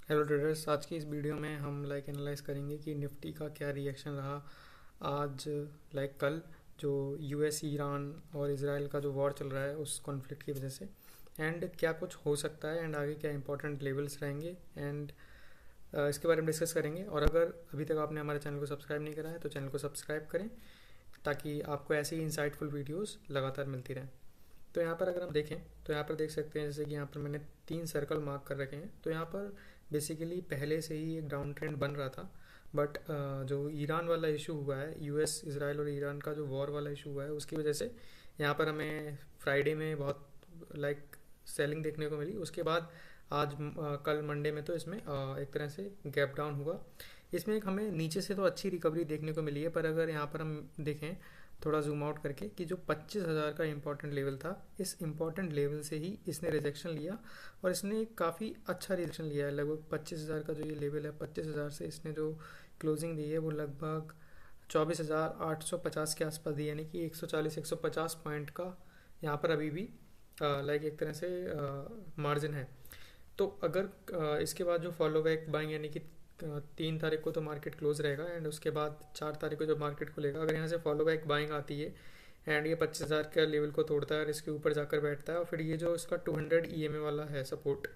Hello traders, आज की इस वीडियो में हम एनालाइज करेंगे कि निफ्टी का क्या रिएक्शन रहा आज, कल, जो यूएस ईरान और इजराइल का जो वॉर चल रहा है उस कॉन्फ्लिक्ट की वजह से, एंड क्या कुछ हो सकता है एंड आगे क्या इंपॉर्टेंट लेवल्स रहेंगे, एंड इसके बारे में डिस्कस करेंगे। और अगर अभी तक आपने हमारे चैनल को सब्सक्राइब नहीं करा है तो चैनल को सब्सक्राइब करें ताकि आपको ऐसी ही इंसाइटफुल वीडियोज़ लगातार मिलती रहें। तो यहाँ पर अगर हम देखें तो यहाँ पर देख सकते हैं, जैसे कि यहाँ पर मैंने 3 सर्कल मार्क कर रखे हैं। तो यहाँ पर बेसिकली पहले से ही एक डाउन ट्रेंड बन रहा था, बट जो ईरान वाला इशू हुआ है, यूएस इसराइल और ईरान का जो वॉर वाला इशू हुआ है, उसकी वजह से यहाँ पर हमें फ्राइडे में बहुत सेलिंग देखने को मिली। उसके बाद आज कल मंडे में तो इसमें एक तरह से गैप डाउन हुआ। इसमें एक हमें नीचे से तो अच्छी रिकवरी देखने को मिली है, पर अगर यहाँ पर हम देखें थोड़ा जूम आउट करके कि जो 25,000 का इम्पोर्टेंट लेवल था, इस इम्पोर्टेंट लेवल से ही इसने रिजेक्शन लिया और इसने काफ़ी अच्छा रिजेक्शन लिया है। लगभग 25,000 का जो ये लेवल है, 25,000 से इसने जो क्लोजिंग दी है वो लगभग 24,850 के आसपास दी, यानी कि 140-150 पॉइंट का यहाँ पर अभी भी एक तरह से मार्जिन है। तो अगर इसके बाद जो फॉलो बैक बाइंग, यानी कि 3 तारीख को तो मार्केट क्लोज रहेगा एंड उसके बाद 4 तारीख को जब मार्केट खुलेगा, अगर यहाँ से फॉलो बैक बाइंग आती है एंड ये 25,000 के लेवल को तोड़ता है और इसके ऊपर जाकर बैठता है, और फिर ये जो इसका 200 ईएमए वाला है सपोर्ट,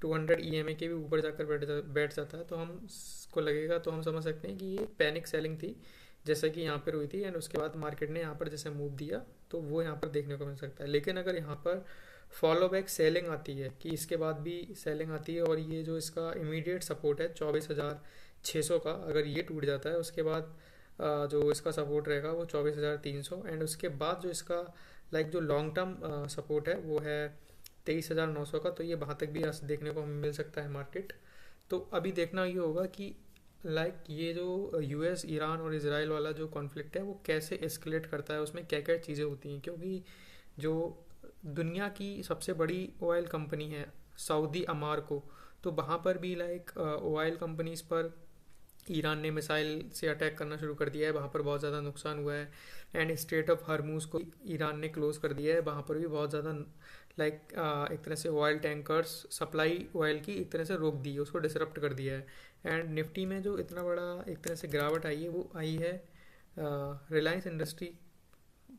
200 ईएमए के भी ऊपर जाकर बैठ जाता है, तो हम को लगेगा, तो हम समझ सकते हैं कि ये पैनिक सेलिंग थी जैसा कि यहाँ पर हुई थी, एंड उसके बाद मार्केट ने यहाँ पर जैसे मूव दिया तो वो यहाँ पर देखने को मिल सकता है। लेकिन अगर यहाँ पर फॉलो बैक सेलिंग आती है, कि इसके बाद भी सेलिंग आती है और ये जो इसका इमीडिएट सपोर्ट है 24,600 का, अगर ये टूट जाता है, उसके बाद जो इसका सपोर्ट रहेगा वो 24,300, एंड उसके बाद जो इसका जो लॉन्ग टर्म सपोर्ट है वो है 23,900 का, तो ये वहाँ तक भी देखने को हमें मिल सकता है मार्केट। तो अभी देखना ये होगा कि ये जो यूएस ईरान और इसराइल वाला जो कॉन्फ्लिक्ट है वो कैसे एस्केलेट करता है, उसमें क्या क्या चीज़ें होती हैं, क्योंकि जो दुनिया की सबसे बड़ी ऑयल कंपनी है सऊदी अमारको, तो वहाँ पर भी ऑयल कंपनीज पर ईरान ने मिसाइल से अटैक करना शुरू कर दिया है, वहाँ पर बहुत ज़्यादा नुकसान हुआ है। एंड स्ट्रेट ऑफ हरमूज को ईरान ने क्लोज कर दिया है, वहाँ पर भी बहुत ज़्यादा एक तरह से ऑयल टैंकर्स सप्लाई ऑयल की एक तरह से रोक दी है, उसको डिसरप्ट कर दिया है। एंड निफ्टी में जो इतना बड़ा एक तरह से गिरावट आई है वो आई है रिलायंस इंडस्ट्री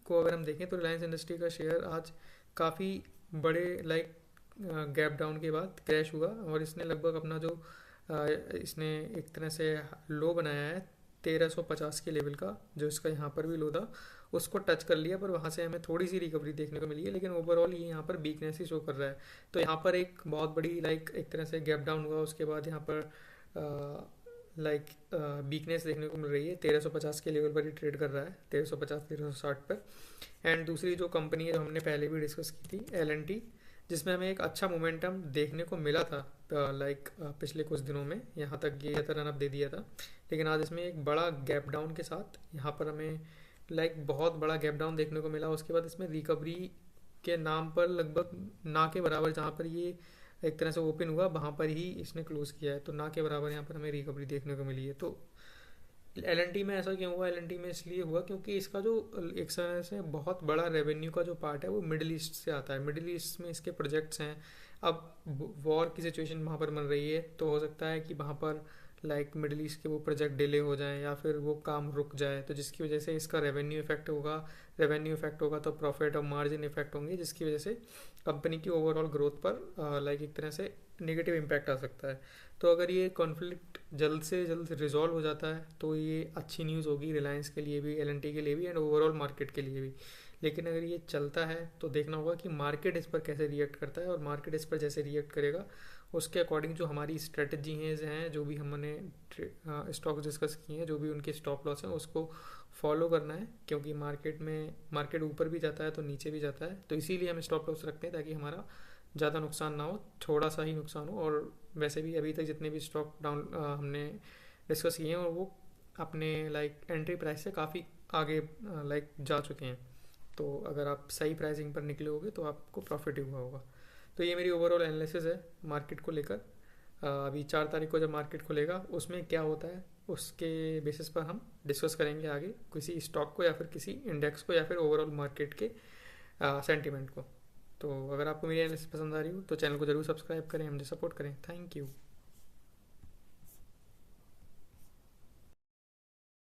को। अगर हम देखें तो रिलायंस इंडस्ट्री का शेयर आज काफ़ी बड़े गैप डाउन के बाद क्रैश हुआ, और इसने लगभग अपना जो इसने एक तरह से लो बनाया है 1350 के लेवल का, जो इसका यहाँ पर भी लो था, उसको टच कर लिया, पर वहाँ से हमें थोड़ी सी रिकवरी देखने को मिली है, लेकिन ओवरऑल ये यहाँ पर वीकनेस ही शो कर रहा है। तो यहाँ पर एक बहुत बड़ी एक तरह से गैप डाउन हुआ, उसके बाद यहाँ पर वीकनेस देखने को मिल रही है, 1350 के लेवल पर ही ट्रेड कर रहा है, 1350-1360 पर। एंड दूसरी जो कंपनी है जो हमने पहले भी डिस्कस की थी, एल जिसमें हमें एक अच्छा मोमेंटम देखने को मिला था पिछले कुछ दिनों में, यहाँ तक ये रन अप दे दिया था, लेकिन आज इसमें एक बड़ा गैप डाउन के साथ यहाँ पर हमें बहुत बड़ा गैप डाउन देखने को मिला। उसके बाद इसमें रिकवरी के नाम पर लगभग ना के बराबर, जहाँ पर ये एक तरह से ओपन हुआ वहाँ पर ही इसने क्लोज किया है, तो ना के बराबर यहाँ पर हमें रिकवरी देखने को मिली है। तो एल में ऐसा क्यों हुआ? एल में इसलिए हुआ क्योंकि इसका जो एक तरह से बहुत बड़ा रेवेन्यू का जो पार्ट है वो मिडिल ईस्ट से आता है, मिडिल ईस्ट में इसके प्रोजेक्ट्स हैं। अब वॉर की सिचुएशन वहाँ पर बन रही है, तो हो सकता है कि वहाँ पर मिडिल ईस्ट के वो प्रोजेक्ट डिले हो जाएं या फिर वो काम रुक जाए, तो जिसकी वजह से इसका रेवेन्यू इफेक्ट होगा। रेवेन्यू इफेक्ट होगा तो प्रॉफिट और मार्जिन इफेक्ट होंगे, जिसकी वजह से कंपनी की ओवरऑल ग्रोथ पर एक तरह से नेगेटिव इम्पैक्ट आ सकता है। तो अगर ये कॉन्फ्लिक्ट जल्द से जल्द रिजॉल्व हो जाता है तो ये अच्छी न्यूज़ होगी रिलायंस के लिए भी, एल के लिए भी, एंड ओवरऑल मार्केट के लिए भी। लेकिन अगर ये चलता है तो देखना होगा कि मार्केट इस पर कैसे रिएक्ट करता है, और मार्केट इस पर जैसे रिएक्ट करेगा उसके अकॉर्डिंग जो हमारी स्ट्रेटजी हैं, जो भी हमने स्टॉक्स डिस्कस किए हैं, जो भी उनके स्टॉप लॉस हैं, उसको फॉलो करना है, क्योंकि मार्केट ऊपर भी जाता है तो नीचे भी जाता है, तो इसीलिए हम स्टॉप लॉस रखते हैं ताकि हमारा ज़्यादा नुकसान ना हो, थोड़ा सा ही नुकसान हो। और वैसे भी अभी तक जितने भी स्टॉक डाउन हमने डिस्कस किए हैं और वो अपने एंट्री प्राइस से काफ़ी आगे जा चुके हैं, तो अगर आप सही प्राइसिंग पर निकले होगे तो आपको प्रॉफिट ही हुआ होगा। तो ये मेरी ओवरऑल एनालिसिस है मार्केट को लेकर। अभी 4 तारीख को जब मार्केट खुलेगा उसमें क्या होता है उसके बेसिस पर हम डिस्कस करेंगे आगे किसी स्टॉक को या फिर किसी इंडेक्स को या फिर ओवरऑल मार्केट के सेंटीमेंट को। तो अगर आपको मेरी एनालिसिस पसंद आ रही हो तो चैनल को जरूर सब्सक्राइब करें, मुझे सपोर्ट करें। Thank you.